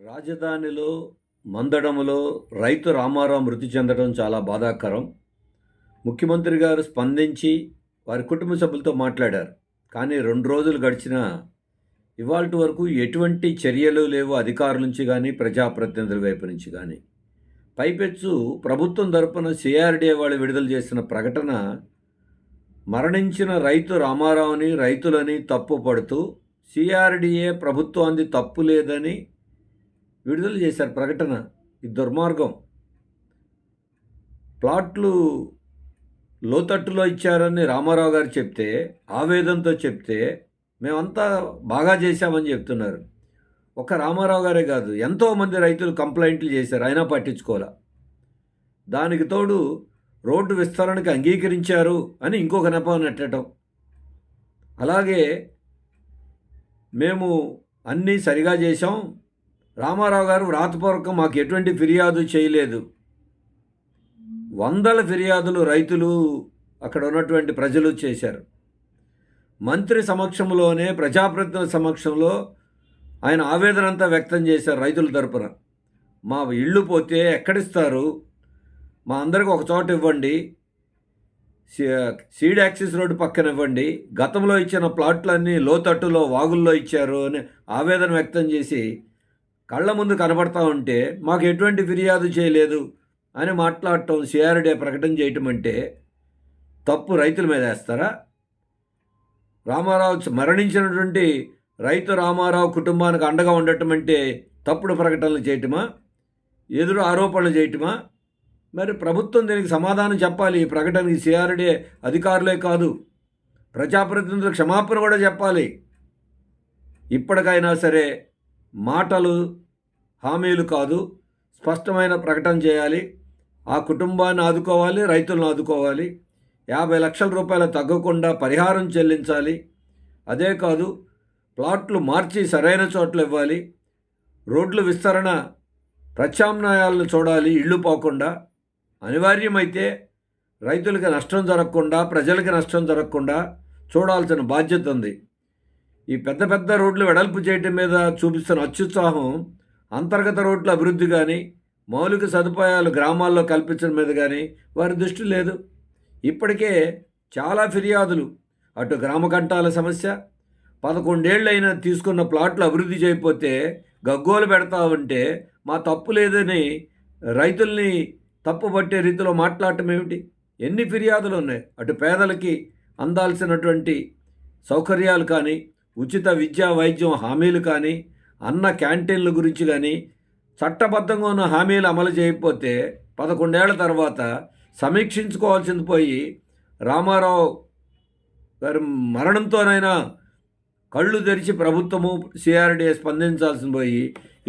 రాజధానిలో మందడంలో రైతు రామారావు మృతి చెందడం చాలా బాధాకరం. ముఖ్యమంత్రి గారు స్పందించి వారి కుటుంబ సభ్యులతో మాట్లాడారు. కానీ 2 రోజులు గడిచినా ఇవాల్టి వరకు ఎటువంటి చర్యలు లేవు అధికారుల నుంచి గానీ, ప్రజాప్రతినిధుల వైపు నుంచి గానీ. పైపెచ్చు ప్రభుత్వం తరపున సిఆర్‌డీఏ వాళ్ళు విడుదల చేసిన ప్రకటన మరణించిన రైతు రామారావుని, రైతులని తప్పుపడుతూ సిఆర్‌డీఏ ప్రభుత్వానిది తప్పు లేదని విడుదల చేశారు ప్రకటన. ఇది దుర్మార్గం. ప్లాట్లు లోతట్టులో ఇచ్చారని రామారావు గారు చెప్తే, ఆవేదనతో చెప్తే, మేమంతా బాగా చేశామని చెప్తున్నారు. ఒక్క రామారావు గారే కాదు, ఎంతోమంది రైతులు కంప్లైంట్లు చేశారు, అయినా పట్టించుకోలే. దానికి తోడు రోడ్డు విస్తరణకు అంగీకరించారు అని ఇంకొక నెపం నెట్టడం. అలాగే మేము అన్నీ సరిగా చేశాం, రామారావు గారు వ్రాతపూర్వకం మాకు ఎటువంటి ఫిర్యాదు చేయలేదు. వందల ఫిర్యాదులు రైతులు, అక్కడ ఉన్నటువంటి ప్రజలు చేశారు. మంత్రి సమక్షంలోనే, ప్రజాప్రతినిధుల సమక్షంలో ఆయన ఆవేదన అంతా వ్యక్తం చేశారు రైతుల తరపున. మా ఇళ్ళు పోతే ఎక్కడిస్తారు, మా అందరికి ఒక చోట ఇవ్వండి, సీడ్ యాక్సిస్ రోడ్డు పక్కన ఇవ్వండి, గతంలో ఇచ్చిన ప్లాట్లన్నీ లోతట్టులో వాగుల్లో ఇచ్చారు అని ఆవేదన వ్యక్తం చేసి కళ్ళ ముందు కనబడతా ఉంటే మాకు ఎటువంటి ఫిర్యాదు చేయలేదు అని మాట్లాడటం, సిఆర్‌డీఏ ప్రకటన చేయటం అంటే తప్పు రైతుల మీద వేస్తారా? రామారావు మరణించినటువంటి రైతు రామారావు కుటుంబానికి అండగా ఉండటం అంటే తప్పుడు ప్రకటనలు చేయటమా, ఎదురు ఆరోపణలు చేయటమా? మరి ప్రభుత్వం దీనికి సమాధానం చెప్పాలి. ఈ ప్రకటనకి సిఆర్‌డీఏ అధికారులే కాదు, ప్రజాప్రతినిధులకు క్షమాపణ కూడా చెప్పాలి. ఇప్పటికైనా సరే మాటలు, హామీలు కాదు, స్పష్టమైన ప్రకటన చేయాలి. ఆ కుటుంబాన్ని ఆదుకోవాలి, రైతులను ఆదుకోవాలి. 50 లక్షల రూపాయలు తగ్గకుండా పరిహారం చెల్లించాలి. అదే కాదు, ప్లాట్లు మార్చి సరైన చోట్ల ఇవ్వాలి. రోడ్లు విస్తరణ ప్రత్యామ్నాయాలను చూడాలి, ఇళ్ళు పోకుండా. అనివార్యమైతే రైతులకి నష్టం జరగకుండా, ప్రజలకి నష్టం జరగకుండా చూడాల్సిన బాధ్యత ఉంది. ఈ పెద్ద పెద్ద రోడ్లు వెడల్పు చేయటం మీద చూపిస్తున్న అత్యుత్సాహం అంతర్గత రోడ్ల అభివృద్ధి కానీ, మౌలిక సదుపాయాలు గ్రామాల్లో కల్పించడం మీద కానీ వారి దృష్టి లేదు. ఇప్పటికే చాలా ఫిర్యాదులు, అటు గ్రామ కంటాల సమస్య, 11 ఏళ్ళైనా తీసుకున్న ప్లాట్లు అభివృద్ధి చేయకపోతే గగ్గోలు పెడతా ఉంటే మా తప్పు లేదని రైతుల్ని తప్పుపట్టే రీతిలో మాట్లాడటం ఏమిటి? ఎన్ని ఫిర్యాదులు ఉన్నాయి. అటు పేదలకి అందాల్సినటువంటి సౌకర్యాలు కానీ, ఉచిత విద్యా వైద్యం హామీలు కానీ, అన్న క్యాంటీన్ల గురించి కానీ చట్టబద్ధంగా ఉన్న హామీలు అమలు చేయకపోతే 11 ఏళ్ల తర్వాత సమీక్షించుకోవాల్సింది పోయి రామారావు గారి మరణంతోనైనా కళ్ళు తెరిచి ప్రభుత్వము, సిఆర్‌డీఏ స్పందించాల్సింది పోయి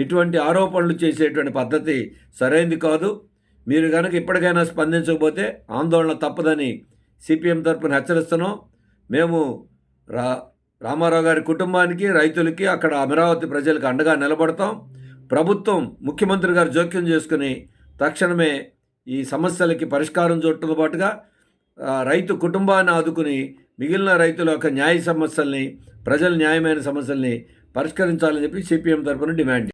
ఇటువంటి ఆరోపణలు చేసేటువంటి పద్ధతి సరైనది కాదు. మీరు కనుక ఇప్పటికైనా స్పందించకపోతే ఆందోళన తప్పదని సిపిఎం తరపున హెచ్చరిస్తున్నాం. మేము రామారావు గారి కుటుంబానికి, రైతులకి, అక్కడ అమరావతి ప్రజలకు అండగా నిలబడతాం. ప్రభుత్వం, ముఖ్యమంత్రి గారు జోక్యం చేసుకుని తక్షణమే ఈ సమస్యలకి పరిష్కారం చూడటంతో పాటుగా రైతు కుటుంబాన్ని ఆదుకుని మిగిలిన రైతుల యొక్క న్యాయ సమస్యల్ని, ప్రజల న్యాయమైన సమస్యల్ని పరిష్కరించాలని చెప్పి సిపిఎం తరపున డిమాండ్